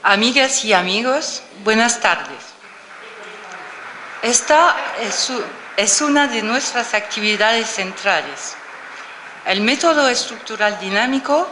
Amigas y amigos, buenas tardes. Esta es una de nuestras actividades centrales. El método estructural dinámico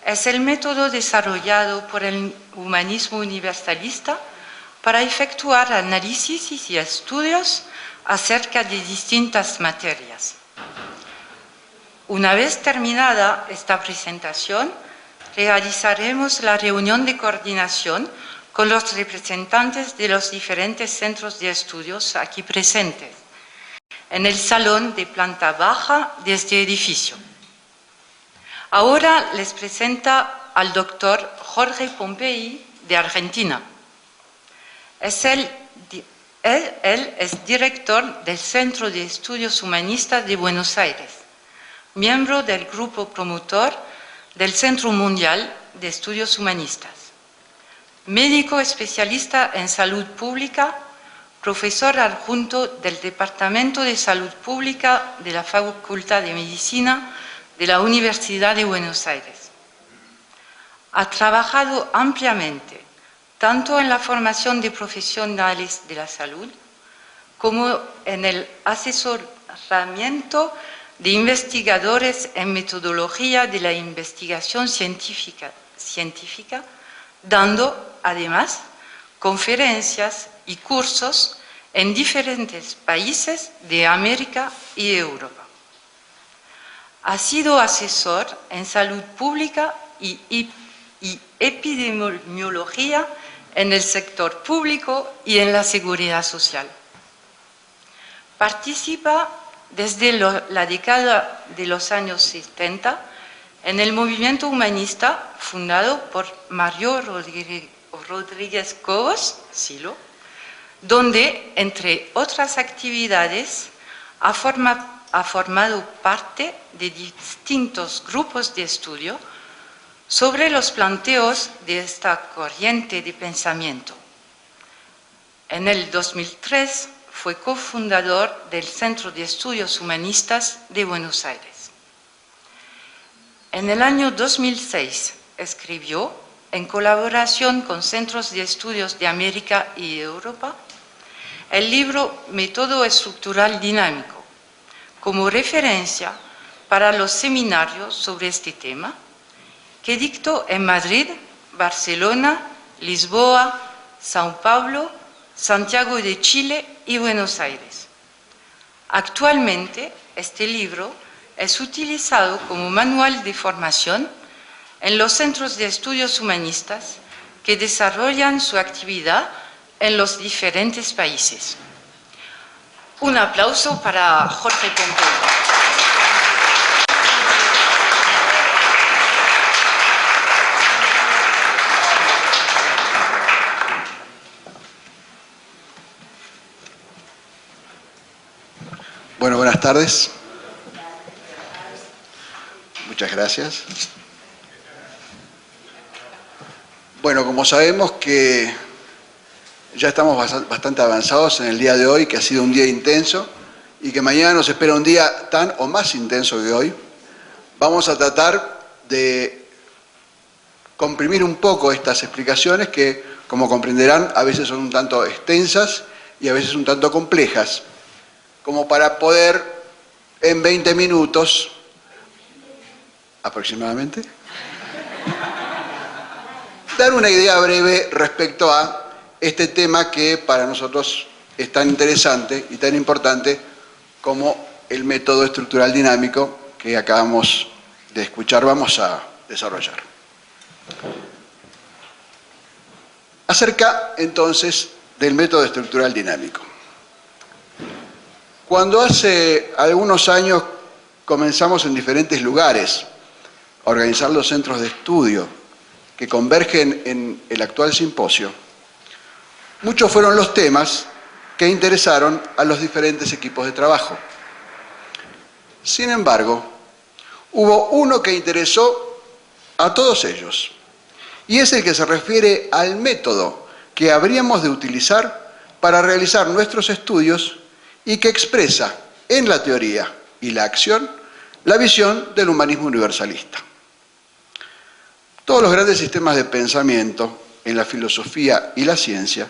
es el método desarrollado por el humanismo universalista para efectuar análisis y estudios acerca de distintas materias. Una vez terminada esta presentación, realizaremos la reunión de coordinación con los representantes de los diferentes centros de estudios aquí presentes, en el salón de planta baja de este edificio. Ahora les presenta al doctor Jorge Pompei, de Argentina. Él es director del Centro de Estudios Humanistas de Buenos Aires, miembro del grupo promotor del Centro Mundial de Estudios Humanistas, médico especialista en salud pública, profesor adjunto del Departamento de Salud Pública de la Facultad de Medicina de la Universidad de Buenos Aires. Ha trabajado ampliamente tanto en la formación de profesionales de la salud como en el asesoramiento de investigadores en metodología de la investigación científica, dando además conferencias y cursos en diferentes países de América y Europa. Ha sido asesor en salud pública y epidemiología en el sector público y en la seguridad social. Participa desde la década de los años 70 en el movimiento humanista fundado por Mario Rodríguez Cobos, Silo, donde, entre otras actividades, ha formado parte de distintos grupos de estudio sobre los planteos de esta corriente de pensamiento. En el 2003 fue cofundador del Centro de Estudios Humanistas de Buenos Aires. En el año 2006 escribió, en colaboración con centros de estudios de América y Europa, el libro Método Estructural Dinámico, como referencia para los seminarios sobre este tema, que dictó en Madrid, Barcelona, Lisboa, Sao Paulo, Santiago de Chile y Buenos Aires. Actualmente, este libro es utilizado como manual de formación en los centros de estudios humanistas que desarrollan su actividad en los diferentes países. Un aplauso para Jorge Pompei. Bueno, buenas tardes. Muchas gracias. Bueno, como sabemos que ya estamos bastante avanzados en el día de hoy, que ha sido un día intenso y que mañana nos espera un día tan o más intenso que hoy, vamos a tratar de comprimir un poco estas explicaciones que, como comprenderán, a veces son un tanto extensas y a veces un tanto complejas, como para poder en 20 minutos aproximadamente dar una idea breve respecto a este tema que para nosotros es tan interesante y tan importante como el método estructural dinámico que acabamos de escuchar, vamos a desarrollar. Acerca entonces del método estructural dinámico. Cuando hace algunos años comenzamos en diferentes lugares a organizar los centros de estudio que convergen en el actual simposio, muchos fueron los temas que interesaron a los diferentes equipos de trabajo. Sin embargo, hubo uno que interesó a todos ellos, y es el que se refiere al método que habríamos de utilizar para realizar nuestros estudios y que expresa en la teoría y la acción la visión del humanismo universalista. Todos los grandes sistemas de pensamiento en la filosofía y la ciencia,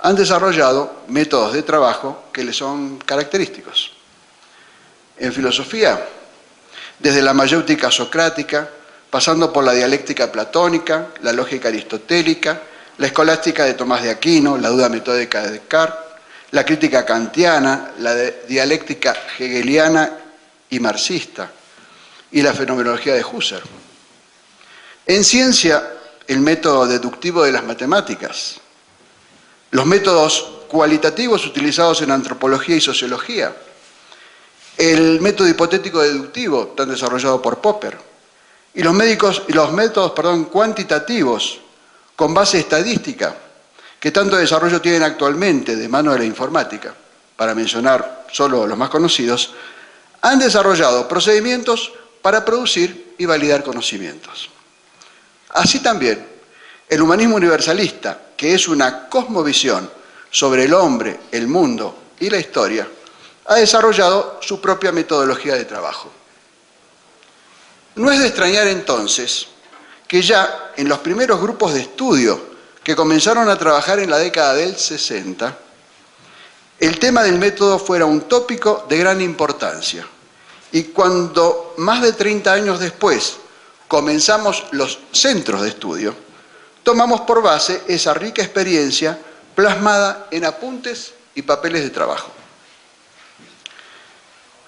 han desarrollado métodos de trabajo que les son característicos. En filosofía, desde la mayéutica socrática, pasando por la dialéctica platónica, la lógica aristotélica, la escolástica de Tomás de Aquino, la duda metódica de Descartes, la crítica kantiana, la dialéctica hegeliana y marxista, y la fenomenología de Husserl. En ciencia, el método deductivo de las matemáticas, los métodos cualitativos utilizados en antropología y sociología, el método hipotético deductivo, tan desarrollado por Popper, y los métodos cuantitativos con base estadística, que tanto desarrollo tienen actualmente de mano de la informática, para mencionar solo los más conocidos, han desarrollado procedimientos para producir y validar conocimientos. Así también, el humanismo universalista, que es una cosmovisión sobre el hombre, el mundo y la historia, ha desarrollado su propia metodología de trabajo. No es de extrañar entonces que ya en los primeros grupos de estudio que comenzaron a trabajar en la década del 60, el tema del método fuera un tópico de gran importancia. Y cuando más de 30 años después comenzamos los centros de estudio, tomamos por base esa rica experiencia plasmada en apuntes y papeles de trabajo.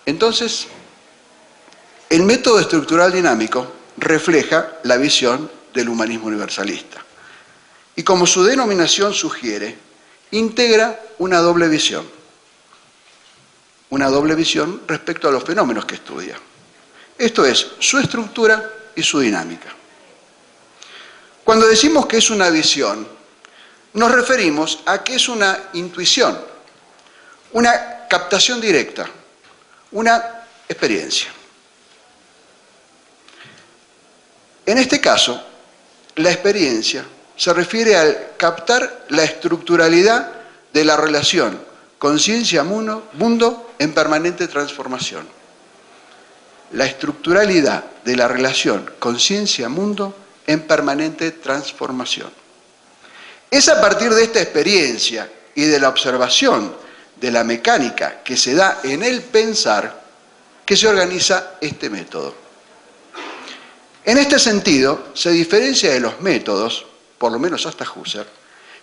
Entonces, el método estructural dinámico refleja la visión del humanismo universalista. Y como su denominación sugiere, integra una doble visión respecto a los fenómenos que estudia. Esto es, su estructura y su dinámica. Cuando decimos que es una visión, nos referimos a que es una intuición, una captación directa, una experiencia. En este caso, la experiencia se refiere al captar la estructuralidad de la relación conciencia-mundo en permanente transformación. La estructuralidad de la relación conciencia-mundo en permanente transformación. Es a partir de esta experiencia y de la observación de la mecánica que se da en el pensar que se organiza este método. En este sentido, se diferencia de los métodos, por lo menos hasta Husserl,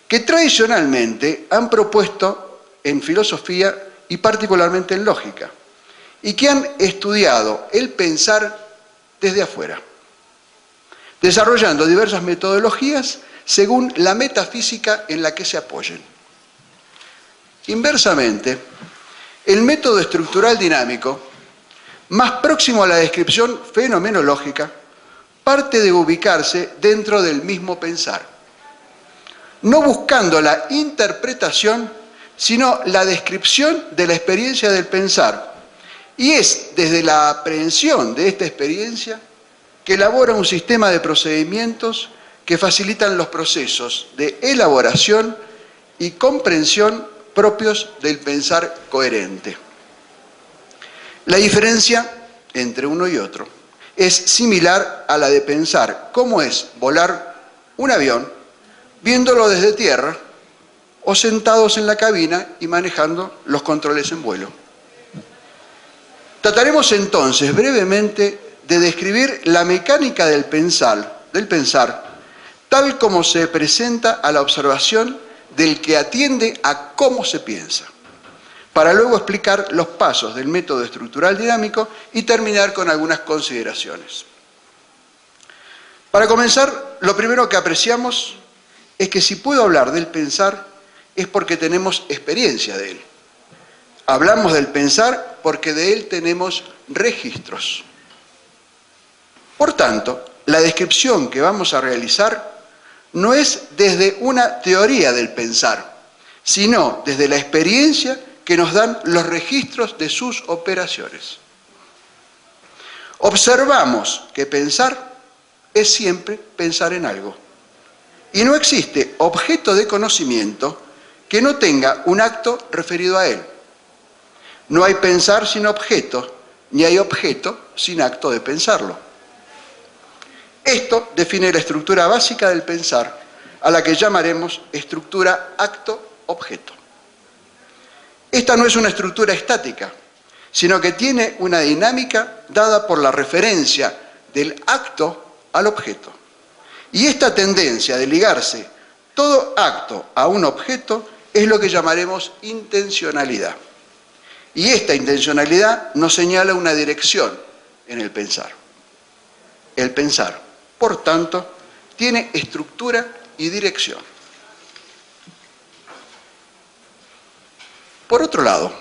que tradicionalmente han propuesto en filosofía y particularmente en lógica, y que han estudiado el pensar desde afuera, desarrollando diversas metodologías según la metafísica en la que se apoyen. Inversamente, el método estructural dinámico, más próximo a la descripción fenomenológica, parte de ubicarse dentro del mismo pensar, no buscando la interpretación, sino la descripción de la experiencia del pensar, y es desde la aprehensión de esta experiencia que elabora un sistema de procedimientos que facilitan los procesos de elaboración y comprensión propios del pensar coherente. La diferencia entre uno y otro es similar a la de pensar cómo es volar un avión viéndolo desde tierra o sentados en la cabina y manejando los controles en vuelo. Trataremos entonces brevemente de describir la mecánica del pensar tal como se presenta a la observación del que atiende a cómo se piensa, para luego explicar los pasos del método estructural dinámico y terminar con algunas consideraciones. Para comenzar, lo primero que apreciamos es que si puedo hablar del pensar es porque tenemos experiencia de él. Hablamos del pensar porque de él tenemos registros. Por tanto, la descripción que vamos a realizar no es desde una teoría del pensar, sino desde la experiencia que nos dan los registros de sus operaciones. Observamos que pensar es siempre pensar en algo. Y no existe objeto de conocimiento que no tenga un acto referido a él. No hay pensar sin objeto, ni hay objeto sin acto de pensarlo. Esto define la estructura básica del pensar, a la que llamaremos estructura acto-objeto. Esta no es una estructura estática, sino que tiene una dinámica dada por la referencia del acto al objeto. Y esta tendencia de ligarse todo acto a un objeto es lo que llamaremos intencionalidad. Y esta intencionalidad nos señala una dirección en el pensar. El pensar, por tanto, tiene estructura y dirección. Por otro lado,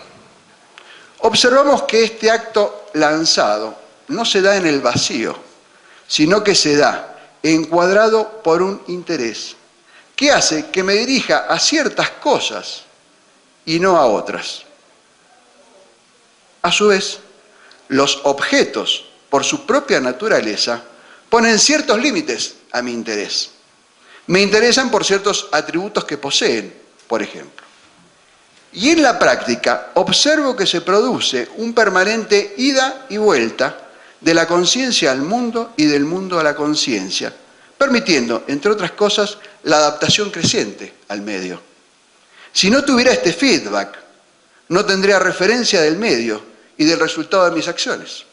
observamos que este acto lanzado no se da en el vacío, sino que se da encuadrado por un interés que hace que me dirija a ciertas cosas y no a otras. A su vez, los objetos, por su propia naturaleza, ponen ciertos límites a mi interés. Me interesan por ciertos atributos que poseen, por ejemplo. Y en la práctica observo que se produce un permanente ida y vuelta de la conciencia al mundo y del mundo a la conciencia, permitiendo, entre otras cosas, la adaptación creciente al medio. Si no tuviera este feedback, no tendría referencia del medio y del resultado de mis acciones.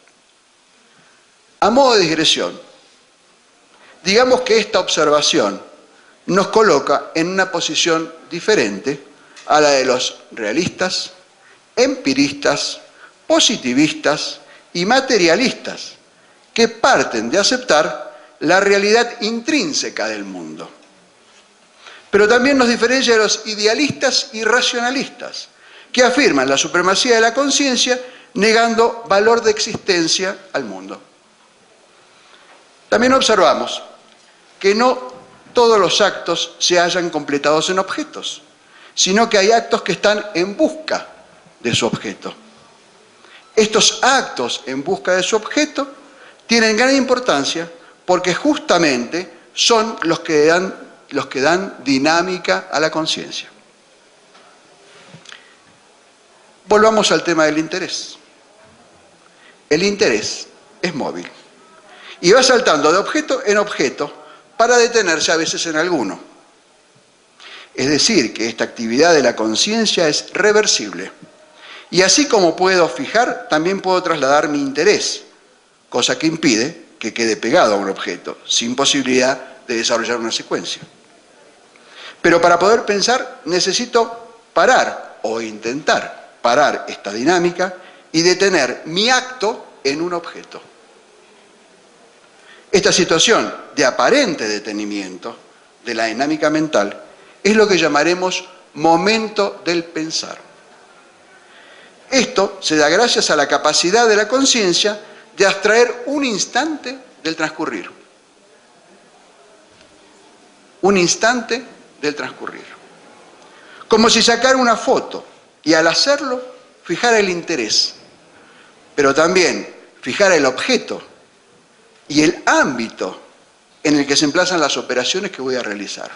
A modo de digresión, digamos que esta observación nos coloca en una posición diferente a la de los realistas, empiristas, positivistas y materialistas, que parten de aceptar la realidad intrínseca del mundo. Pero también nos diferencia de los idealistas y racionalistas, que afirman la supremacía de la conciencia negando valor de existencia al mundo. También observamos que no todos los actos se hallan completados en objetos, sino que hay actos que están en busca de su objeto. Estos actos en busca de su objeto tienen gran importancia porque justamente son los que dan dinámica a la conciencia. Volvamos al tema del interés. El interés es móvil y va saltando de objeto en objeto para detenerse a veces en alguno. Es decir, que esta actividad de la conciencia es reversible. Y así como puedo fijar, también puedo trasladar mi interés, cosa que impide que quede pegado a un objeto, sin posibilidad de desarrollar una secuencia. Pero para poder pensar necesito parar o intentar parar esta dinámica y detener mi acto en un objeto. Esta situación de aparente detenimiento de la dinámica mental es lo que llamaremos momento del pensar. Esto se da gracias a la capacidad de la conciencia de abstraer un instante del transcurrir. Un instante del transcurrir. Como si sacara una foto y al hacerlo fijara el interés, pero también fijara el objeto y el ámbito en el que se emplazan las operaciones que voy a realizar.